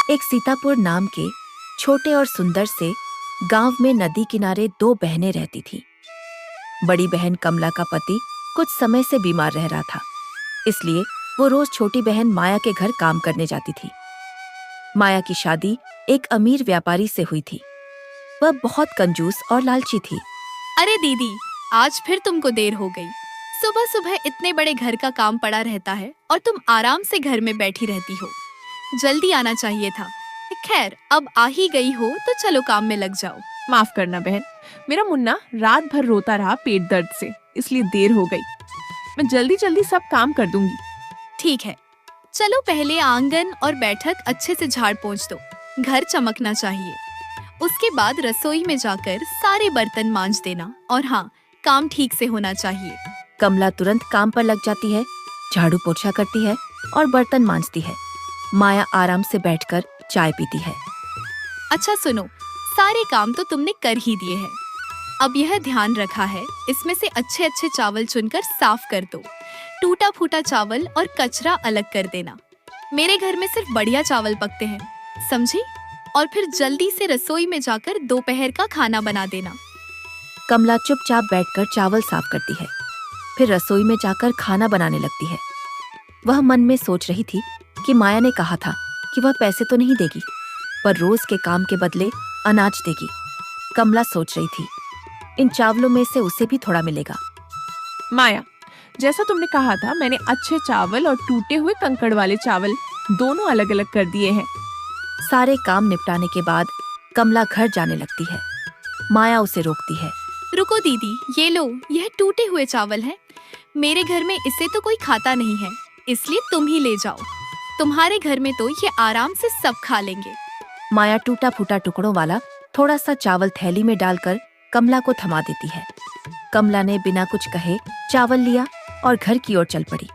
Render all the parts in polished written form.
एक सीतापुर नाम के छोटे और सुंदर से गांव में नदी किनारे दो बहनें रहती थीं। बड़ी बहन कमला का पति कुछ समय से बीमार रह रहा था, इसलिए वो रोज छोटी बहन माया के घर काम करने जाती थी। माया की शादी एक अमीर व्यापारी से हुई थी। वह बहुत कंजूस और लालची थी। अरे दीदी, आज फिर तुमको देर हो गई। सुबह सुबह इतने बड़े घर का काम पड़ा रहता है और तुम आराम से घर में बैठी रहती हो। जल्दी आना चाहिए था। खैर, अब आ ही गई हो तो चलो काम में लग जाओ। माफ करना बहन, मेरा मुन्ना रात भर रोता रहा पेट दर्द से, इसलिए देर हो गई। मैं जल्दी जल्दी सब काम कर दूंगी। ठीक है, चलो पहले आंगन और बैठक अच्छे से झाड़ पोंछ दो, घर चमकना चाहिए। उसके बाद रसोई में जाकर सारे बर्तन मांज देना, और हाँ, काम ठीक से होना चाहिए। कमला तुरंत काम पर लग जाती है, झाड़ू पोछा करती है और बर्तन मांजती है। माया आराम से बैठकर चाय पीती है। अच्छा सुनो, सारे काम तो तुमने कर ही दिए हैं। अब यह ध्यान रखा है, इसमें से अच्छे अच्छे चावल चुनकर साफ कर दो। टूटा फूटा चावल और कचरा अलग कर देना। मेरे घर में सिर्फ बढ़िया चावल पकते हैं, समझी? और फिर जल्दी से रसोई में जाकर दोपहर का खाना बना देना। कमला चुपचाप बैठकर चावल साफ करती है, फिर रसोई में जाकर खाना बनाने लगती है। वह मन में सोच रही थी कि माया ने कहा था कि वह पैसे तो नहीं देगी, पर रोज के काम के बदले अनाज देगी। कमला सोच रही थी, इन चावलों में से उसे भी थोड़ा मिलेगा। माया, जैसा तुमने कहा था, मैंने अच्छे चावल और टूटे हुए कंकड़ वाले चावल दोनों अलग अलग कर दिए हैं। सारे काम निपटाने के बाद कमला घर जाने लगती है। माया उसे रोकती है। रुको दीदी, ये लो, यह टूटे हुए चावल हैं। मेरे घर में इसे तो कोई खाता नहीं है, इसलिए तुम ही ले जाओ। तुम्हारे घर में तो ये आराम से सब खा लेंगे। माया टूटा फूटा टुकड़ों वाला थोड़ा सा चावल थैली में डालकर कमला को थमा देती है। कमला ने बिना कुछ कहे चावल लिया और घर की ओर चल पड़ी।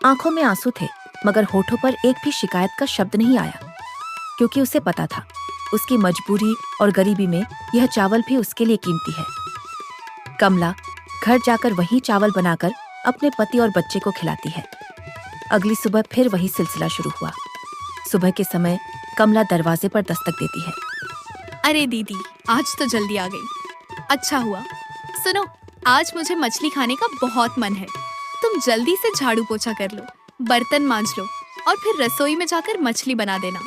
आंखों में आंसू थे, मगर होठों पर एक भी शिकायत का शब्द नहीं आया, क्योंकि उसे पता था उसकी मजबूरी और गरीबी में यह चावल भी उसके लिए कीमती है। कमला घर जाकर वही चावल बनाकर अपने पति और बच्चे को खिलाती है। अगली सुबह फिर वही सिलसिला शुरू हुआ। सुबह के समय कमला दरवाजे पर दस्तक देती है। अरे दीदी, आज तो जल्दी आ गई। अच्छा हुआ। सुनो, आज मुझे मछली खाने का बहुत मन है। तुम जल्दी से झाड़ू पोछा कर लो, बर्तन मांज लो और फिर रसोई में जाकर मछली बना देना।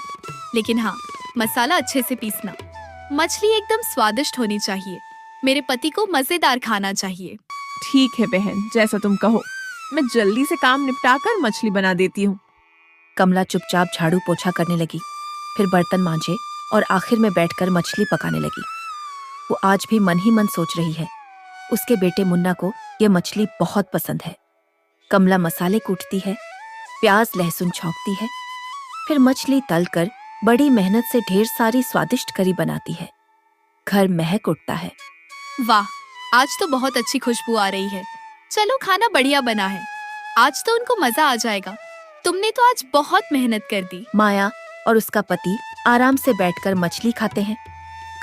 लेकिन हाँ, मसाला अच्छे से पीसना। मछली एकदम स्वादिष्ट होनी चाहिए। मेरे पति को मजेदार खाना चाहिए। ठीक है बहन, जैसा तुम कहो। मैं जल्दी से काम निपटाकर मछली बना देती हूँ। कमला चुपचाप झाड़ू पोछा करने लगी, फिर बर्तन मांजे और आखिर में बैठकर मछली पकाने लगी। वो आज भी मन ही मन सोच रही है, उसके बेटे मुन्ना को यह मछली बहुत पसंद है। कमला मसाले कूटती है, प्याज लहसुन छौंकती है, फिर मछली तलकर बड़ी मेहनत से ढेर सारी स्वादिष्ट करी बनाती है। घर महक उठता है। वाह, आज तो बहुत अच्छी खुशबू आ रही है। चलो, खाना बढ़िया बना है। आज तो उनको मजा आ जाएगा। तुमने तो आज बहुत मेहनत कर दी। माया और उसका पति आराम से बैठकर मछली खाते हैं।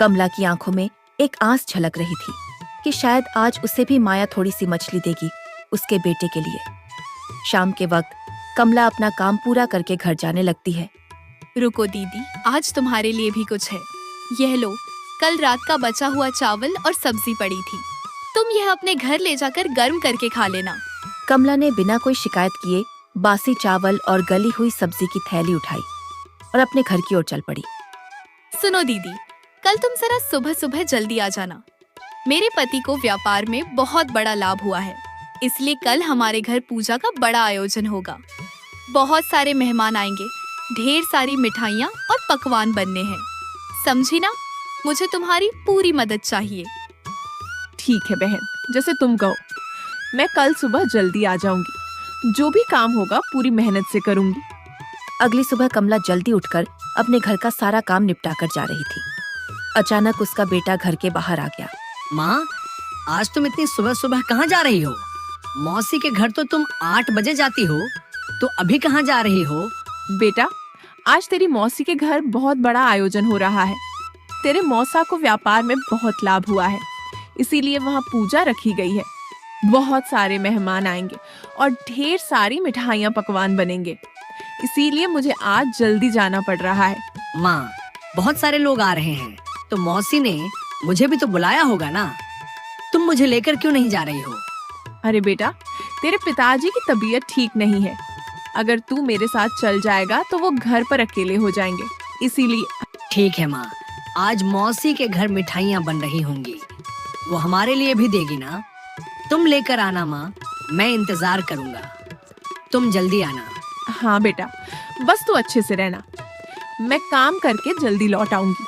कमला की आंखों में एक आस झलक रही थी कि शायद आज उसे भी माया थोड़ी सी मछली देगी उसके बेटे के लिए। शाम के वक्त कमला अपना काम पूरा करके घर जाने लगती है। रुको दीदी, आज तुम्हारे लिए भी कुछ है। यह लो, कल रात का बचा हुआ चावल और सब्जी पड़ी थी। तुम यह अपने घर ले जाकर गर्म करके खा लेना। कमला ने बिना कोई शिकायत किए बासी चावल और गली हुई सब्जी की थैली उठाई और अपने घर की ओर चल पड़ी। सुनो दीदी, कल तुम जरा सुबह सुबह जल्दी आ जाना। मेरे पति को व्यापार में बहुत बड़ा लाभ हुआ है, इसलिए कल हमारे घर पूजा का बड़ा आयोजन होगा। बहुत सारे मेहमान आएंगे, ढेर सारी मिठाइयाँ और पकवान बनने हैं। समझी ना? मुझे तुम्हारी पूरी मदद चाहिए। ठीक है बहन, जैसे तुम कहो। मैं कल सुबह जल्दी आ जाऊंगी। जो भी काम होगा पूरी मेहनत से करूंगी। अगली सुबह कमला जल्दी उठकर अपने घर का सारा काम निपटा कर जा रही थी। अचानक उसका बेटा घर के बाहर आ गया। माँ, आज तुम इतनी सुबह सुबह कहाँ जा रही हो? मौसी के घर तो तुम 8 बजे जाती हो, तो अभी कहाँ जा रही हो? बेटा, आज तेरी मौसी के घर बहुत बड़ा आयोजन हो रहा है। तेरे मौसा को व्यापार में बहुत लाभ हुआ है, इसीलिए वहाँ पूजा रखी गई है। बहुत सारे मेहमान आएंगे और ढेर सारी मिठाइयाँ पकवान बनेंगे। इसीलिए मुझे आज जल्दी जाना पड़ रहा है। माँ, बहुत सारे लोग आ रहे हैं, तो मौसी ने मुझे भी तो बुलाया होगा ना। तुम मुझे लेकर क्यों नहीं जा रही हो? अरे बेटा, तेरे पिताजी की तबीयत ठीक नहीं है। अगर तू मेरे साथ चल जाएगा तो वो घर पर अकेले हो जाएंगे, इसीलिए। ठीक है माँ, आज मौसी के घर मिठाइयाँ बन रही होंगी, वो हमारे लिए भी देगी ना। तुम लेकर आना माँ, मैं इंतजार करूंगा। तुम जल्दी आना। हाँ बेटा, बस तू अच्छे से रहना, मैं काम करके जल्दी लौट आऊंगी।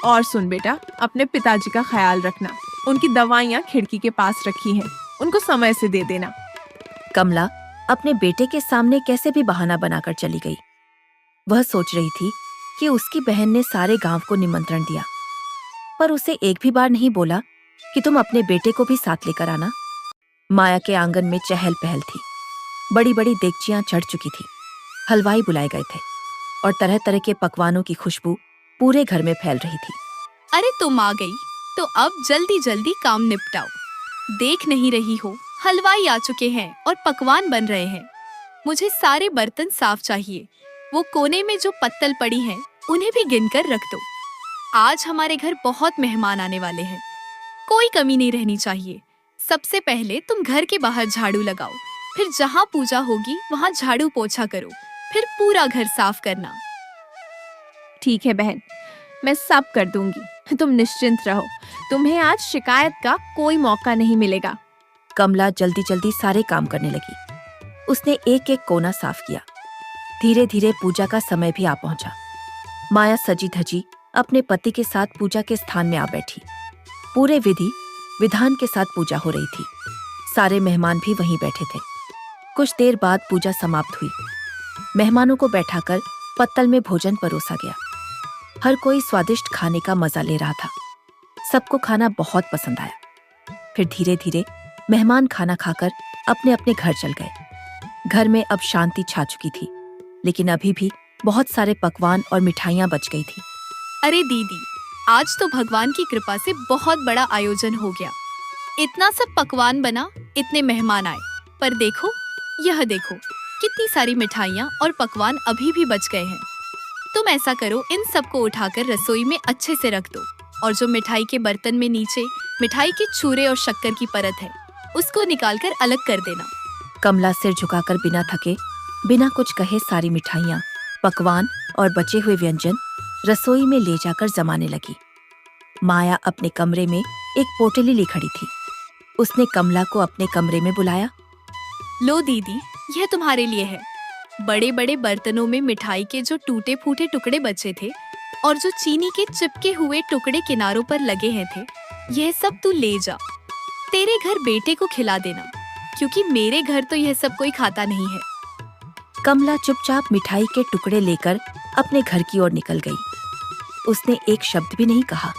और सुन बेटा, अपने पिताजी का ख्याल रखना, उनकी दवाइयाँ खिड़की के पास रखी हैं, उनको समय से दे देना। कमला अपने बेटे के सामने कैसे भी बहाना बनाकर चली गई। वह सोच रही थी कि उसकी बहन ने सारे गांव को निमंत्रण दिया, पर उसे एक भी बार नहीं बोला कि तुम अपने बेटे को भी साथ लेकर आना। माया के आंगन में चहल पहल थी। बड़ी बड़ी देगचियां चढ़ चुकी थी, हलवाई बुलाए गए थे और तरह तरह के पकवानों की खुशबू पूरे घर में फैल रही थी। अरे तुम आ गई, तो अब जल्दी जल्दी काम निपटाओ। देख नहीं रही हो, हलवाई आ चुके हैं और पकवान बन रहे हैं। मुझे सारे बर्तन साफ चाहिए। वो कोने में जो पत्तल पड़ी हैं, उन्हें भी गिनकर रख दो। आज हमारे घर बहुत मेहमान आने वाले हैं, कोई कमी नहीं रहनी चाहिए। सबसे पहले तुम घर के बाहर झाड़ू लगाओ, फिर जहाँ पूजा होगी वहाँ झाड़ू पोछा करो, फिर पूरा घर साफ करना। ठीक है बहन, मैं सब कर दूंगी, तुम निश्चिंत रहो। तुम्हें आज शिकायत का कोई मौका नहीं मिलेगा। कमला जल्दी जल्दी सारे काम करने लगी। उसने एक एक कोना साफ किया। धीरे धीरे पूजा का समय भी आ पहुंचा। माया सजी धजी अपने पति के साथ पूजा के स्थान में आ बैठी। पूरे विधि विधान के साथ पूजा हो रही थी। सारे मेहमान भी वहीं बैठे थे। कुछ देर बाद पूजा समाप्त हुई। मेहमानों को बैठाकर पत्तल में भोजन परोसा गया। हर कोई स्वादिष्ट खाने का मजा ले रहा था। सबको खाना बहुत पसंद आया। फिर धीरे धीरे मेहमान खाना खाकर अपने अपने घर चल गए। घर में अब शांति छा चुकी थी, लेकिन अभी भी बहुत सारे पकवान और मिठाइयां बच गई थी। अरे दीदी, आज तो भगवान की कृपा से बहुत बड़ा आयोजन हो गया। इतना सब पकवान बना, इतने मेहमान आए, पर देखो, यह देखो, कितनी सारी मिठाइयाँ और पकवान अभी भी बच गए हैं। तुम ऐसा करो, इन सबको उठाकर रसोई में अच्छे से रख दो, और जो मिठाई के बर्तन में नीचे मिठाई के छूरे और शक्कर की परत है, उसको निकालकर अलग कर देना। कमला सिर झुकाकर बिना थके, बिना कुछ कहे सारी मिठाइयाँ, पकवान और बचे हुए व्यंजन रसोई में ले जाकर जमाने लगी। माया अपने कमरे में एक पोटली ली खड़ी थी। उसने कमला को अपने कमरे में बुलाया। लो दीदी, यह तुम्हारे लिए है। बड़े बड़े बर्तनों में मिठाई के जो टूटे फूटे टुकड़े बचे थे और जो चीनी के चिपके हुए टुकड़े किनारों पर लगे हैं थे, यह सब तू ले जा। तेरे घर बेटे को खिला देना, क्योंकि मेरे घर तो यह सब कोई खाता नहीं है। कमला चुपचाप मिठाई के टुकड़े लेकर अपने घर की ओर निकल गई। उसने एक शब्द भी नहीं कहा।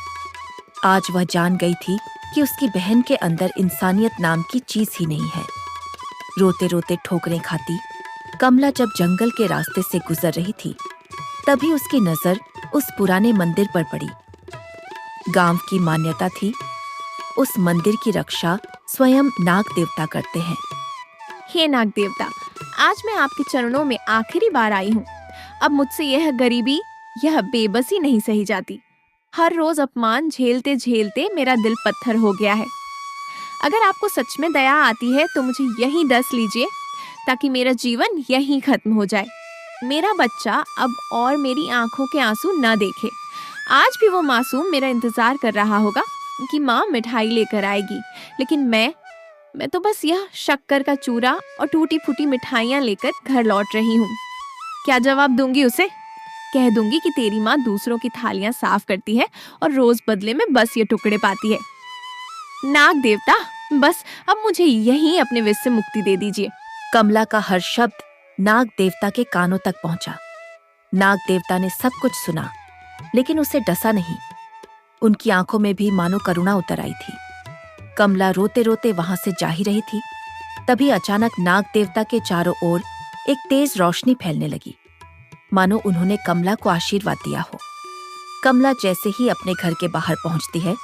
आज वह जान गई थी कि उसकी बहन के अंदर इंसानियत नाम की चीज ही नहीं है। रोते रोते ठोकरें खाती कमला जब जंगल के रास्ते से गुजर रही थी, तभी उसकी नजर उस पुराने मंदिर पर पड़ी। गांव की मान्यता थी, उस मंदिर की रक्षा स्वयं नाग देवता करते हैं। हे नाग देवता, आज मैं आपके चरणों में आखिरी बार आई हूँ। अब मुझसे यह गरीबी, यह बेबसी नहीं सही जाती। हर रोज अपमान झेलते झेलते मेरा दिल पत्थर हो गया है। अगर आपको सच में दया आती है तो मुझे यहीं डस लीजिए, ताकि मेरा जीवन यहीं खत्म हो जाए। मेरा बच्चा अब और मेरी आंखों के आंसू न देखे। आज भी वो मासूम मेरा इंतजार कर रहा होगा कि माँ मिठाई लेकर आएगी, लेकिन मैं तो बस यह शक्कर का चूरा और टूटी फूटी मिठाइयाँ लेकर घर लौट रही हूँ। क्या जवाब दूंगी उसे? कह दूंगी कि तेरी माँ दूसरों की थालियां साफ करती है और रोज बदले में बस ये टुकड़े पाती है। नाग देवता, बस अब मुझे यहीं अपने विष से मुक्ति दे दीजिए। कमला का हर शब्द नाग देवता के कानों तक पहुंचा। नाग देवता ने सब कुछ सुना, लेकिन उसे डसा नहीं। उनकी आंखों में भी मानो करुणा उतर आई थी। कमला रोते रोते वहां से जा ही रही थी, तभी अचानक नाग देवता के चारों ओर एक तेज रोशनी फैलने लगी, मानो उन्होंने कमला को आशीर्वाद दिया हो। कमला जैसे ही अपने घर के बाहर पहुंचती है,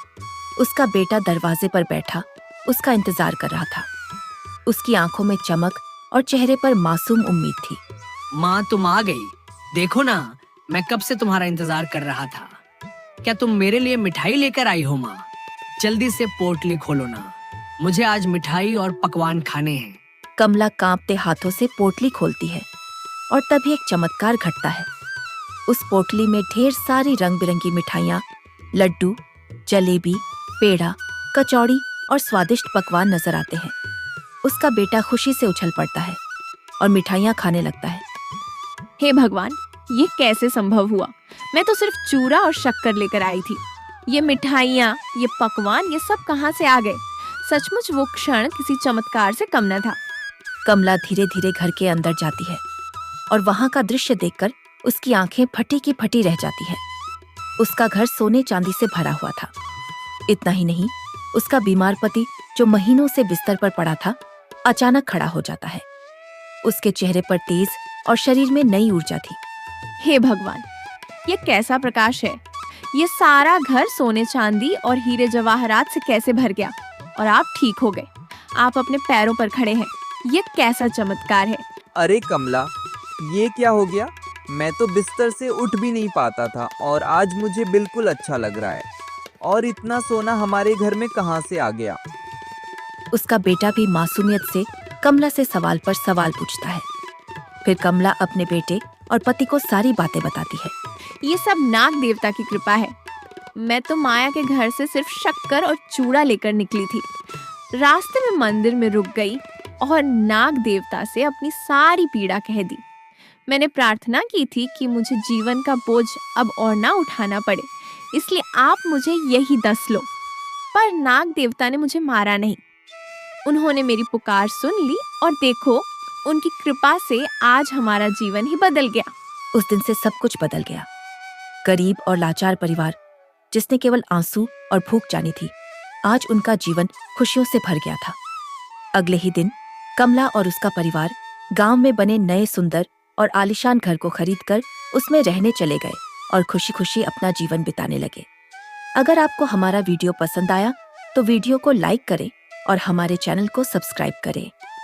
उसका बेटा दरवाजे पर बैठा उसका इंतजार कर रहा था। उसकी आंखों में चमक और चेहरे पर मासूम उम्मीद थी। माँ तुम आ गई। देखो ना, मैं कब से तुम्हारा इंतजार कर रहा था। क्या तुम मेरे लिए मिठाई लेकर आई हो माँ? जल्दी से पोटली खोलो ना, मुझे आज मिठाई और पकवान खाने हैं। कमला कांपते हाथों से पोटली खोलती है और तभी एक चमत्कार घटता है। उस पोटली में ढेर सारी रंग बिरंगी मिठाइयाँ, लड्डू, जलेबी, पेड़ा, कचौड़ी और स्वादिष्ट पकवान नजर आते हैं। उसका बेटा खुशी से उछल पड़ता है और मिठाइयाँ खाने लगता है। हे भगवान, ये कैसे संभव हुआ? मैं तो सिर्फ चूरा और शक्कर लेकर आई थी। ये मिठाइयाँ, ये पकवान, ये सब कहाँ से आ गए? सचमुच वो क्षण किसी चमत्कार से कम न था। कमला धीरे धीरे घर के अंदर जाती है और वहां का दृश्य देखकर उसकी आंखें फटी की फटी रह जाती हैं। उसका घर सोने चांदी से भरा हुआ था। इतना ही नहीं, उसका बीमार पति जो महीनों से बिस्तर पर पड़ा था, अचानक खड़ा हो जाता है। उसके चेहरे पर तेज और शरीर में नई ऊर्जा थी। हे भगवान, ये कैसा प्रकाश है? ये सारा घर सोने चांदी और हीरे जवाहरात से कैसे भर गया? और आप ठीक हो गए, आप अपने पैरों पर खड़े हैं। ये कैसा चमत्कार है? अरे कमला, ये क्या हो गया? मैं तो बिस्तर से उठ भी नहीं पाता था और आज मुझे बिल्कुल अच्छा लग रहा है। और इतना सोना हमारे घर में कहाँ से आ गया? उसका बेटा भी मासूमियत से कमला से सवाल पर सवाल पूछता है। फिर कमला अपने बेटे और पति को सारी बातें बताती है। ये सब नाग देवता की कृपा है। मैं तो माया के घर से सिर्फ शक्कर और चूड़ा लेकर निकली थी। रास्ते में मंदिर में रुक गई और नाग देवता से अपनी सारी पीड़ा कह दी। मैंने प्रार्थना की थी कि मुझे जीवन का बोझ अब और ना उठाना पड़े, इसलिए आप मुझे यही 10 लो। पर नाग देवता ने मुझे मारा नहीं। उन्होंने मेरी पुकार सुन ली और देखो, उनकी कृपा से आज हमारा जीवन ही बदल गया। उस दिन से सब कुछ बदल गया। गरीब और लाचार परिवार, जिसने केवल आंसू और भूख जानी थी, आज उनका जीवन खुशियों से भर गया था। अगले ही दिन कमला और उसका परिवार गांव में बने नए सुंदर और आलीशान घर को खरीदकर उसमें रहने चले गए और खुशी खुशी अपना जीवन बिताने लगे। अगर आपको हमारा वीडियो पसंद आया तो वीडियो को लाइक करें और हमारे चैनल को सब्सक्राइब करें।